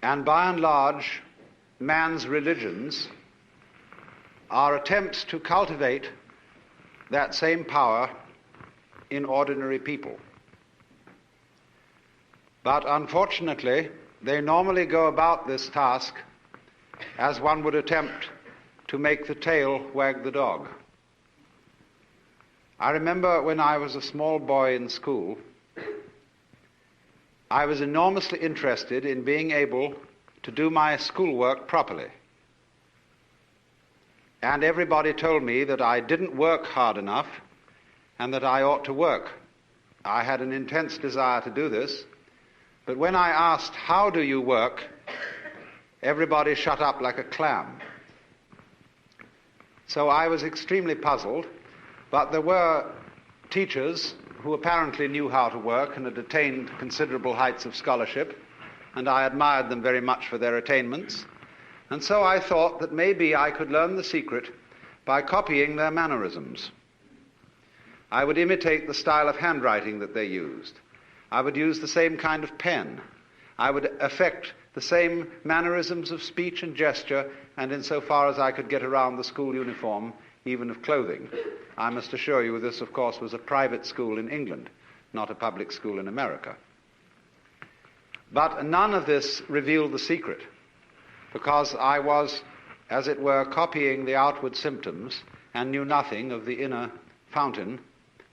And by and large, man's religions are attempts to cultivate that same power in ordinary people. But unfortunately, they normally go about this task as one would attempt to make the tail wag the dog. I remember when I was a small boy in school, I was enormously interested in being able to do my schoolwork properly. And everybody told me that I didn't work hard enough and that I ought to work. I had an intense desire to do this, but when I asked, "How do you work?" everybody shut up like a clam. So I was extremely puzzled, but there were teachers who apparently knew how to work and had attained considerable heights of scholarship, and I admired them very much for their attainments. And so I thought that maybe I could learn the secret by copying their mannerisms. I would imitate the style of handwriting that they used. I would use the same kind of pen. I would affect the same mannerisms of speech and gesture, and insofar as I could get around the school uniform, even of clothing. I must assure you this, of course, was a private school in England, not a public school in America. But none of this revealed the secret, because I was, as it were, copying the outward symptoms and knew nothing of the inner fountain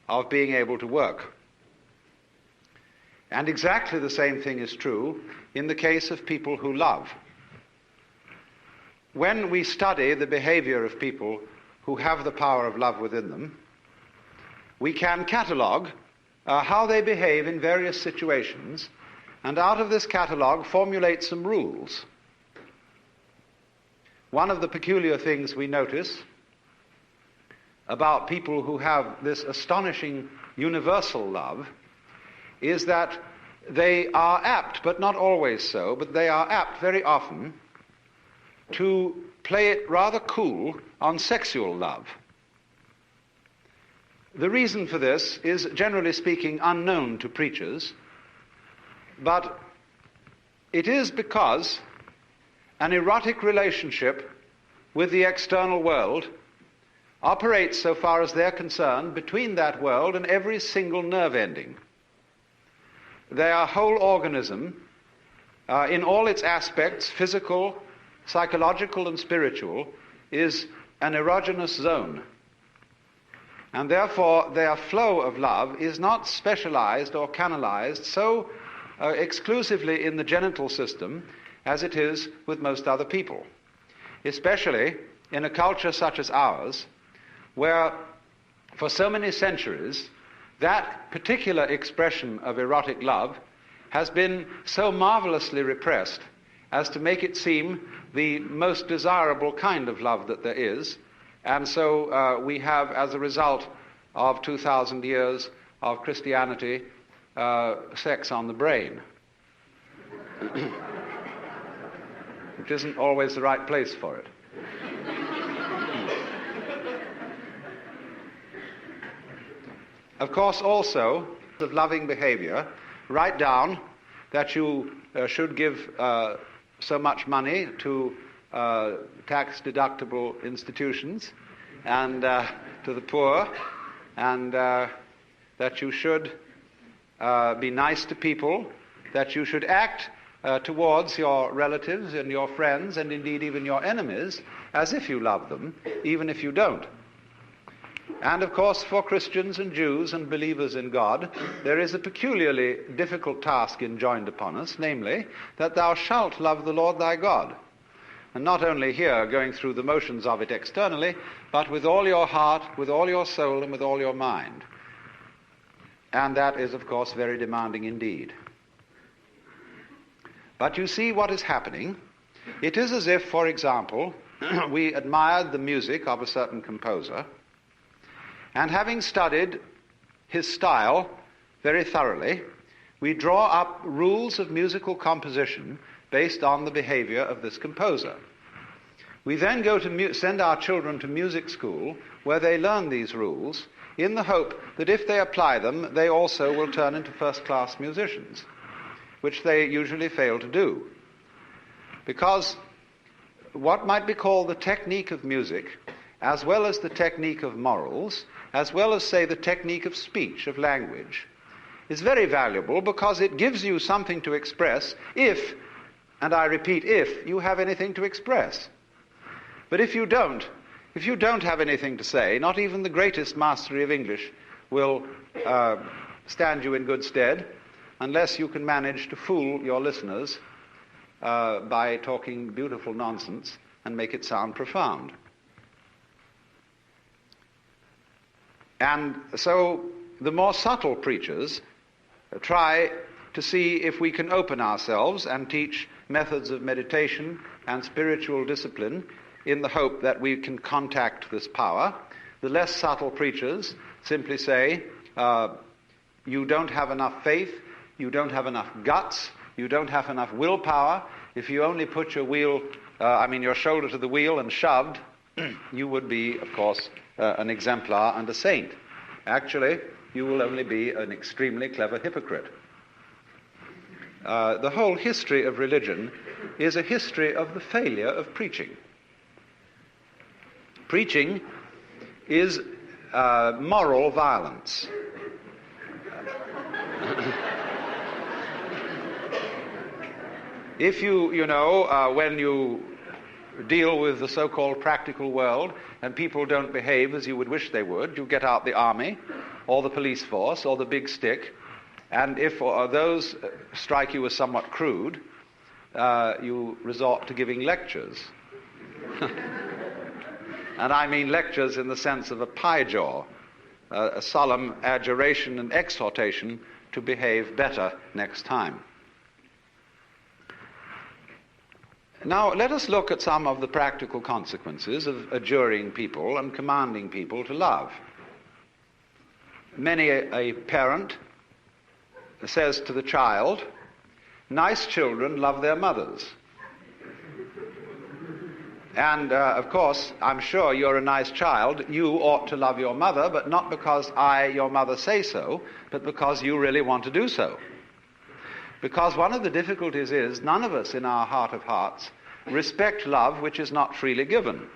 of being able to work. And exactly the same thing is true in the case of people who love. When we study the behavior of people who have the power of love within them, we can catalogue how they behave in various situations, and out of this catalogue formulate some rules. One of the peculiar things we notice about people who have this astonishing universal love is that they are apt, but not always so, but they are apt very often to play it rather cool on sexual love. The reason for this is, generally speaking, unknown to preachers, but it is because an erotic relationship with the external world operates, so far as they're concerned, between that world and every single nerve ending. Their whole organism, in all its aspects, physical, psychological, and spiritual, is an erogenous zone. And therefore, their flow of love is not specialized or canalized so exclusively in the genital system as it is with most other people, especially in a culture such as ours, where for so many centuries that particular expression of erotic love has been so marvelously repressed as to make it seem the most desirable kind of love that there is. And so we have, as a result of 2,000 years of Christianity, sex on the brain, which isn't always the right place for it. Of course, also, of loving behavior, write down that you should give so much money to tax-deductible institutions and to the poor, and that you should be nice to people, that you should act towards your relatives and your friends, and indeed even your enemies, as if you love them, even if you don't. And of course, for Christians and Jews and believers in God, there is a peculiarly difficult task enjoined upon us, namely, that thou shalt love the Lord thy God. And not only here, going through the motions of it externally, but with all your heart, with all your soul, and with all your mind. And that is, of course, very demanding indeed. But you see what is happening. It is as if, for example, we admired the music of a certain composer, and having studied his style very thoroughly, we draw up rules of musical composition based on the behavior of this composer. We then go to send our children to music school, where they learn these rules, in the hope that if they apply them, they also will turn into first-class musicians, which they usually fail to do. Because what might be called the technique of music, as well as the technique of morals, as well as, say, the technique of speech, of language, is very valuable because it gives you something to express if, and I repeat, if you have anything to express. But if you don't have anything to say, not even the greatest mastery of English will stand you in good stead unless you can manage to fool your listeners by talking beautiful nonsense and make it sound profound. And so the more subtle preachers try to see if we can open ourselves and teach methods of meditation and spiritual discipline in the hope that we can contact this power. The less subtle preachers simply say, you don't have enough faith, you don't have enough guts, you don't have enough willpower. If you only put your shoulder to the wheel and shoved, you would be, of course, an exemplar and a saint. Actually, you will only be an extremely clever hypocrite. The whole history of religion is a history of the failure of preaching. Preaching is moral violence. If when you deal with the so-called practical world and people don't behave as you would wish they would, you get out the army or the police force or the big stick, and if those strike you as somewhat crude, you resort to giving lectures. And I mean lectures in the sense of a pie jaw, a solemn adjuration and exhortation to behave better next time. Now, let us look at some of the practical consequences of adjuring people and commanding people to love. Many a parent says to the child, nice children love their mothers. And, of course, I'm sure you're a nice child. You ought to love your mother, but not because I, your mother, say so, but because you really want to do so. Because one of the difficulties is none of us in our heart of hearts respect love which is not freely given.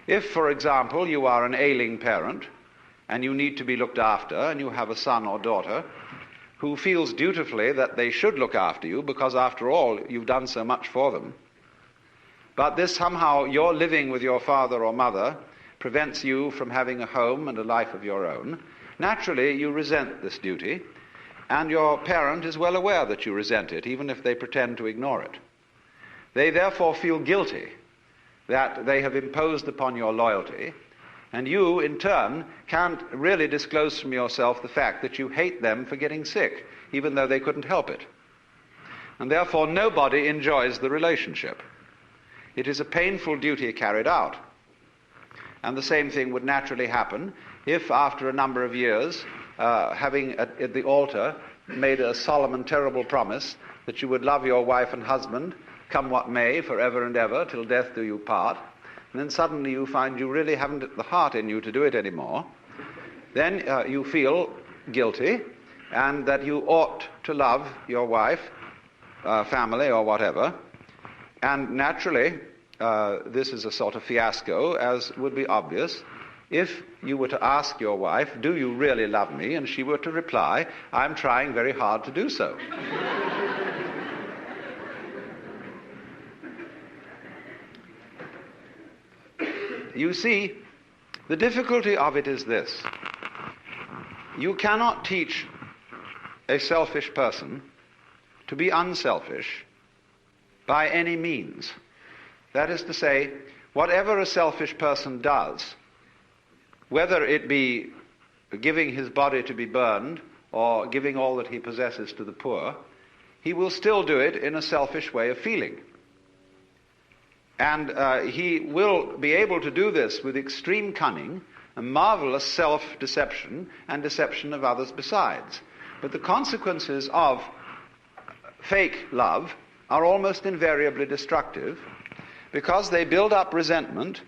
If, for example, you are an ailing parent and you need to be looked after and you have a son or daughter who feels dutifully that they should look after you because, after all, you've done so much for them, but this somehow, your living with your father or mother prevents you from having a home and a life of your own, naturally you resent this duty, and your parent is well aware that you resent it, even if they pretend to ignore it. They therefore feel guilty that they have imposed upon your loyalty, and you, in turn, can't really disclose from yourself the fact that you hate them for getting sick, even though they couldn't help it. And therefore nobody enjoys the relationship. It is a painful duty carried out. And the same thing would naturally happen if, after a number of years, having at the altar made a solemn and terrible promise that you would love your wife and husband, come what may, forever and ever, till death do you part, and then suddenly you find you really haven't the heart in you to do it anymore, then you feel guilty, and that you ought to love your wife, family, or whatever. And naturally, this is a sort of fiasco, as would be obvious, if you were to ask your wife, do you really love me? And she were to reply, I'm trying very hard to do so. You see, the difficulty of it is this. You cannot teach a selfish person to be unselfish by any means. That is to say, whatever a selfish person does, whether it be giving his body to be burned or giving all that he possesses to the poor, he will still do it in a selfish way of feeling. And he will be able to do this with extreme cunning, a marvelous self-deception, and deception of others besides. But the consequences of fake love are almost invariably destructive, because they build up resentment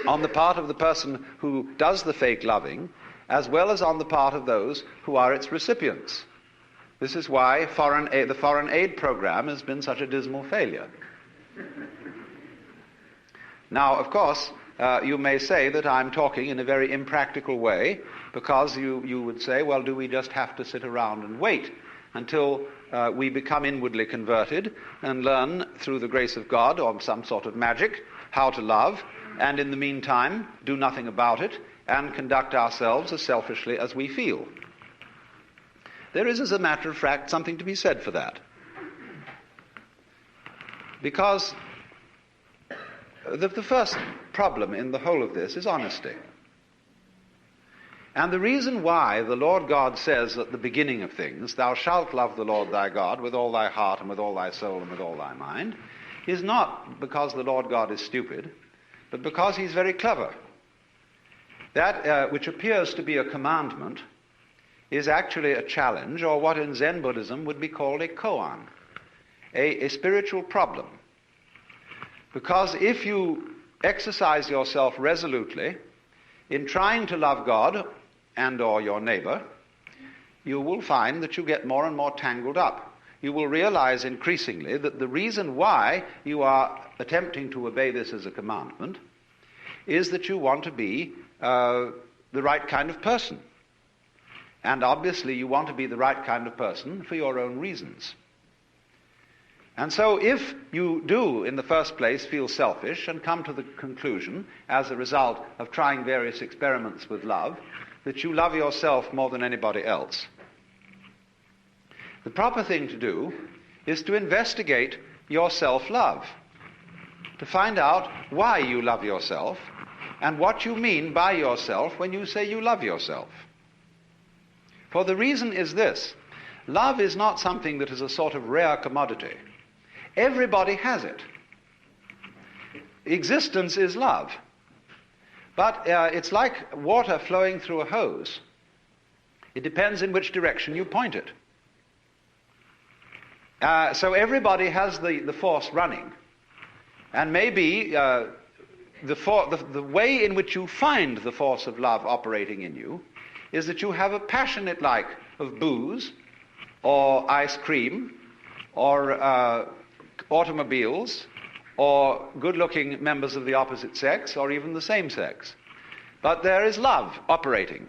on the part of the person who does the fake loving, as well as on the part of those who are its recipients. This is why the foreign aid program has been such a dismal failure. Now, of course, you may say that I'm talking in a very impractical way, because you would say, well, do we just have to sit around and wait until we become inwardly converted and learn through the grace of God or some sort of magic how to love, and in the meantime do nothing about it and conduct ourselves as selfishly as we feel? There is, as a matter of fact, something to be said for that. Because the first problem in the whole of this is honesty. And the reason why the Lord God says at the beginning of things, "Thou shalt love the Lord thy God with all thy heart and with all thy soul and with all thy mind," is not because the Lord God is stupid, but because he's very clever. That which appears to be a commandment is actually a challenge, or what in Zen Buddhism would be called a koan, a spiritual problem. Because if you exercise yourself resolutely in trying to love God and or your neighbor, you will find that you get more and more tangled up. You will realize increasingly that the reason why you are attempting to obey this as a commandment is that you want to be the right kind of person. And obviously you want to be the right kind of person for your own reasons. And so if you do, in the first place, feel selfish and come to the conclusion, as a result of trying various experiments with love, that you love yourself more than anybody else, the proper thing to do is to investigate your self-love, to find out why you love yourself and what you mean by yourself when you say you love yourself. For the reason is this: love is not something that is a sort of rare commodity. Everybody has it. Existence is love. But it's like water flowing through a hose. It depends in which direction you point it. So everybody has the force running. And maybe the way in which you find the force of love operating in you is that you have a passionate like of booze or ice cream or automobiles or good-looking members of the opposite sex or even the same sex. But there is love operating.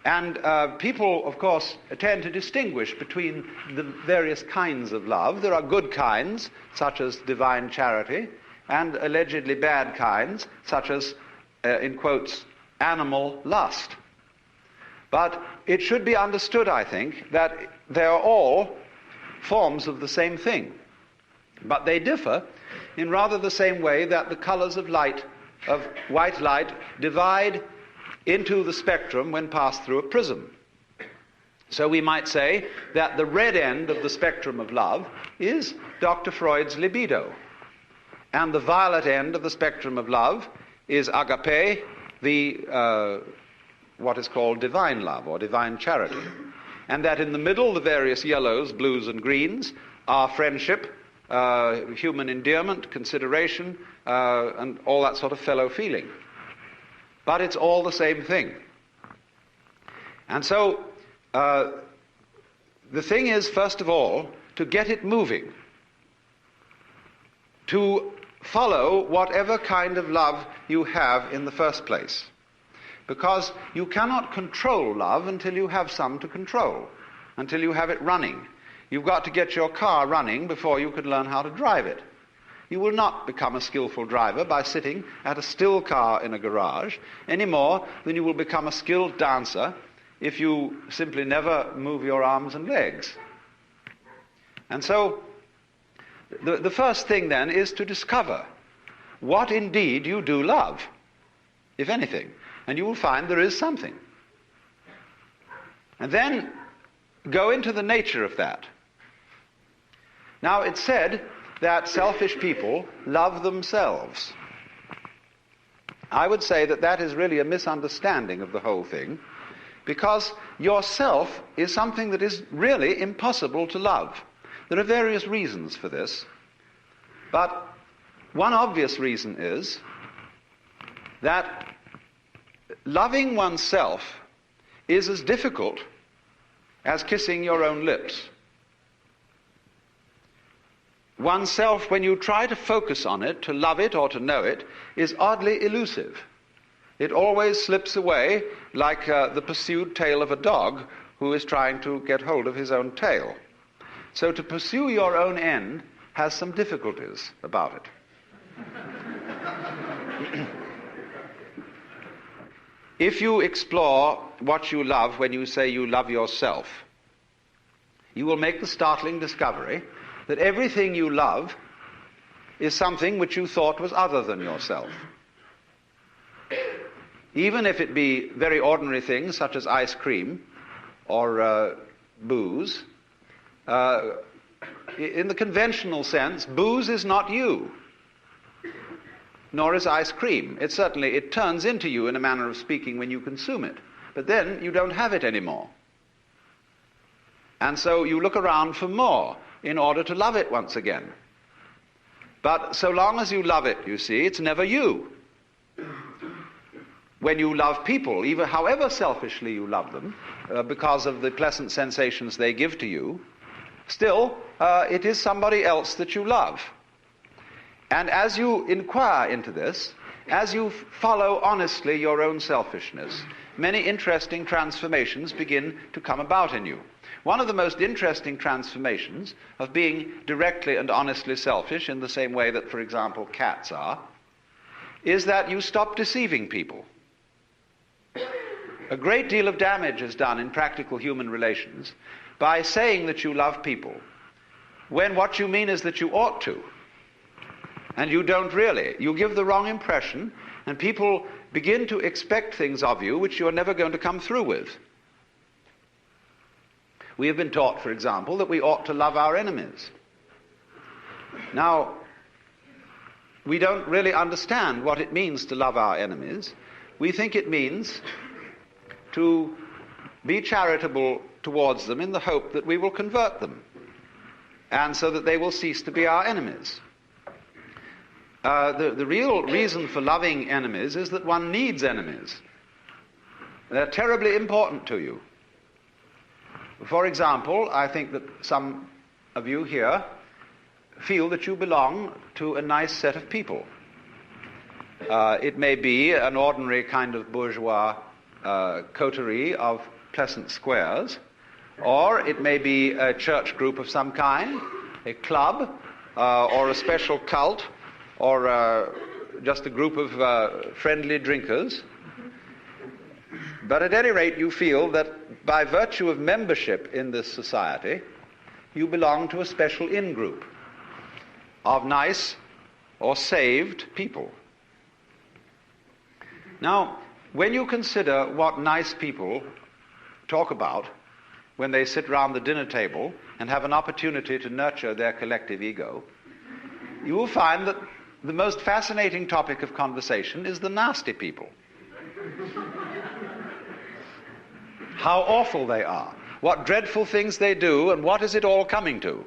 And people, of course, tend to distinguish between the various kinds of love. There are good kinds, such as divine charity, and allegedly bad kinds, such as, in quotes, animal lust. But it should be understood, I think, that they are all forms of the same thing. But they differ in rather the same way that the colors of light, of white light, divide into the spectrum when passed through a prism. So we might say that the red end of the spectrum of love is Dr. Freud's libido, and the violet end of the spectrum of love is agape, the what is called divine love or divine charity, and that in the middle the various yellows, blues and greens are friendship, human endearment, consideration, and all that sort of fellow feeling. But it's all the same thing. And so the thing is, first of all, to get it moving, to follow whatever kind of love you have in the first place. Because you cannot control love until you have some to control, until you have it running. You've got to get your car running before you can learn how to drive it. You will not become a skillful driver by sitting at a still car in a garage any more than you will become a skilled dancer if you simply never move your arms and legs. And so the first thing then is to discover what indeed you do love, if anything. And you will find there is something. And then go into the nature of that. Now, it's said that selfish people love themselves. I would say that that is really a misunderstanding of the whole thing, because yourself is something that is really impossible to love. There are various reasons for this, but one obvious reason is that loving oneself is as difficult as kissing your own lips. Oneself, when you try to focus on it, to love it or to know it, is oddly elusive. It always slips away like the pursued tail of a dog who is trying to get hold of his own tail. So to pursue your own end has some difficulties about it. If you explore what you love when you say you love yourself, you will make the startling discovery that everything you love is something which you thought was other than yourself. Even if it be very ordinary things such as ice cream or booze, in the conventional sense, booze is not you, nor is ice cream. It turns into you in a manner of speaking when you consume it, but then you don't have it anymore. And so you look around for more in order to love it once again. But so long as you love it, you see, it's never you. When you love people, even however selfishly you love them, because of the pleasant sensations they give to you, still, it is somebody else that you love. And as you inquire into this, as you follow honestly your own selfishness, many interesting transformations begin to come about in you. One of the most interesting transformations of being directly and honestly selfish, in the same way that, for example, cats are, is that you stop deceiving people. A great deal of damage is done in practical human relations by saying that you love people, when what you mean is that you ought to. And you don't really. You give the wrong impression, and people begin to expect things of you which you're never going to come through with. We have been taught, for example, that we ought to love our enemies. Now, we don't really understand what it means to love our enemies. We think it means to be charitable towards them in the hope that we will convert them, and so that they will cease to be our enemies. The real reason for loving enemies is that one needs enemies. They're terribly important to you. For example, I think that some of you here feel that you belong to a nice set of people. It may be an ordinary kind of bourgeois coterie of pleasant squares, or it may be a church group of some kind, a club, or a special cult, or just a group of friendly drinkers. But at any rate, you feel that by virtue of membership in this society, you belong to a special in-group of nice or saved people. Now, when you consider what nice people talk about when they sit round the dinner table and have an opportunity to nurture their collective ego, you will find that the most fascinating topic of conversation is the nasty people. How awful they are, what dreadful things they do, and what is it all coming to.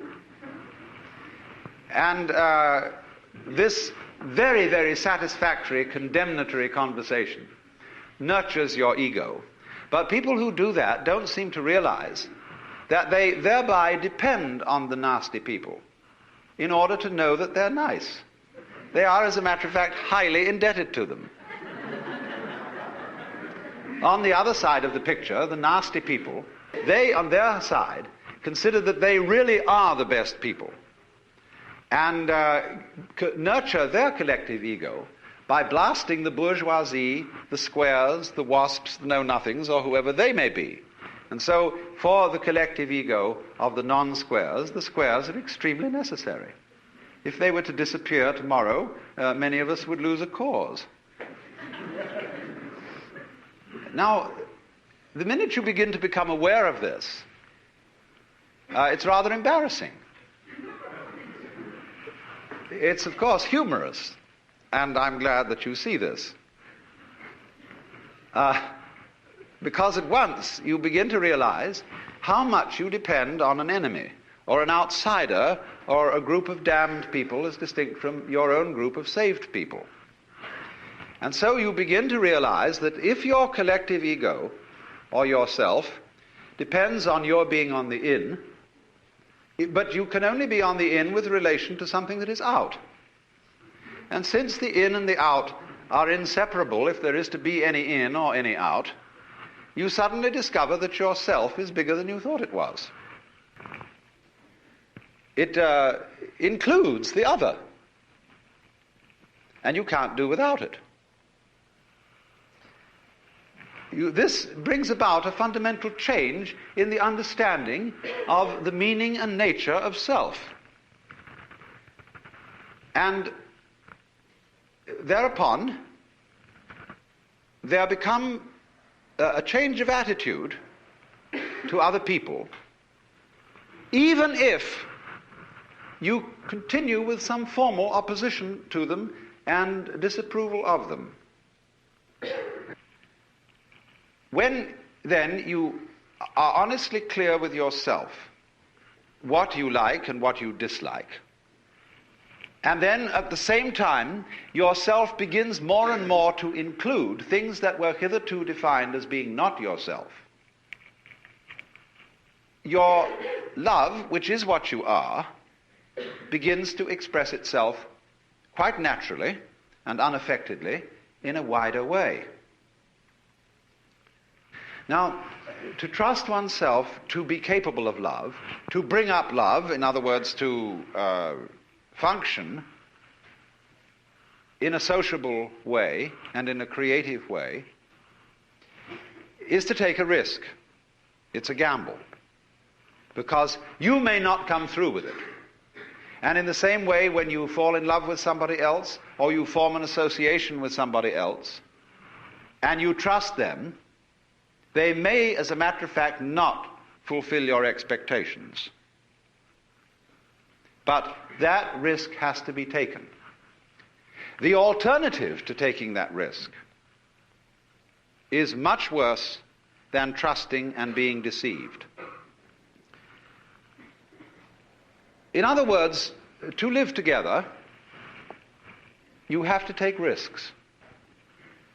And this very, very satisfactory, condemnatory conversation nurtures your ego. But people who do that don't seem to realize that they thereby depend on the nasty people in order to know that they're nice. They are, as a matter of fact, highly indebted to them. On the other side of the picture, the nasty people, they, on their side, consider that they really are the best people, and nurture their collective ego by blasting the bourgeoisie, the squares, the wasps, the know-nothings, or whoever they may be. And so, for the collective ego of the non-squares, the squares are extremely necessary. If they were to disappear tomorrow, many of us would lose a cause. Now, the minute you begin to become aware of this, it's rather embarrassing. It's, of course, humorous, and I'm glad that you see this. Because at once you begin to realize how much you depend on an enemy, or an outsider, or a group of damned people as distinct from your own group of saved people. And so you begin to realize that if your collective ego, or yourself, depends on your being on the in, but you can only be on the in with relation to something that is out. And since the in and the out are inseparable, if there is to be any in or any out, you suddenly discover that yourself is bigger than you thought it was. It includes the other, and you can't do without it. This brings about a fundamental change in the understanding of the meaning and nature of self. And thereupon, there become a change of attitude to other people, even if you continue with some formal opposition to them and disapproval of them. When then you are honestly clear with yourself what you like and what you dislike, and then at the same time yourself begins more and more to include things that were hitherto defined as being not yourself, your love, which is what you are, begins to express itself quite naturally and unaffectedly in a wider way. Now, to trust oneself to be capable of love, to bring up love, in other words, to function in a sociable way and in a creative way, is to take a risk. It's a gamble. Because you may not come through with it. And in the same way, when you fall in love with somebody else, or you form an association with somebody else, and you trust them, they may, as a matter of fact, not fulfill your expectations. But that risk has to be taken. The alternative to taking that risk is much worse than trusting and being deceived. In other words, to live together, you have to take risks.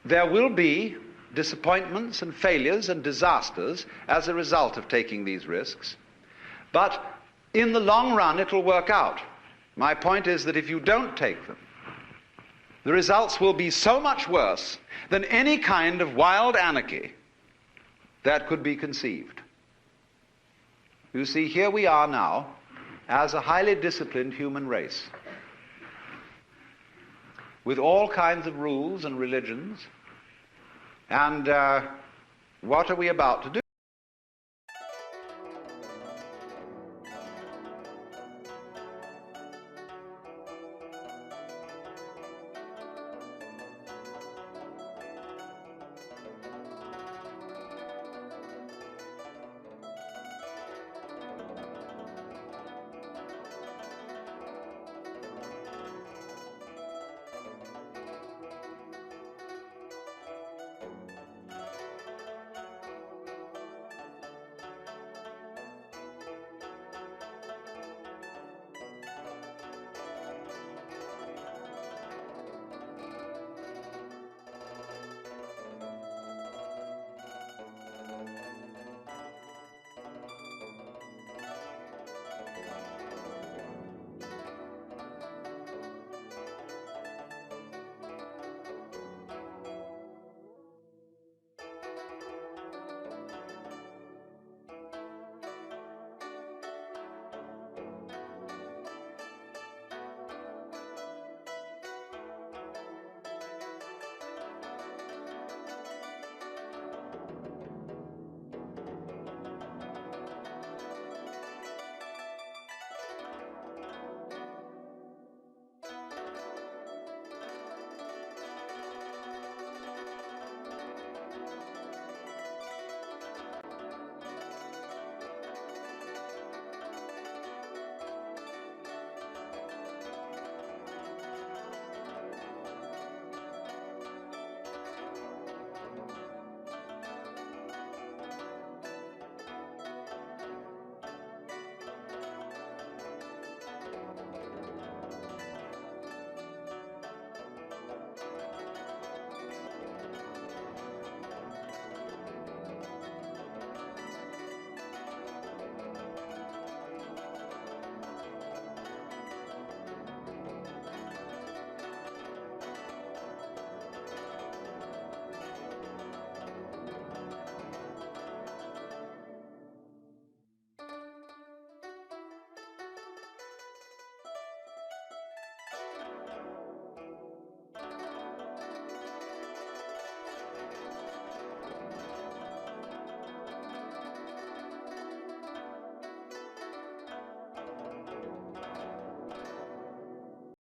There will be disappointments and failures and disasters as a result of taking these risks, but in the long run it will work out. My point is that if you don't take them, the results will be so much worse than any kind of wild anarchy that could be conceived. You see, here we are now as a highly disciplined human race, with all kinds of rules and religions, and what are we about to do?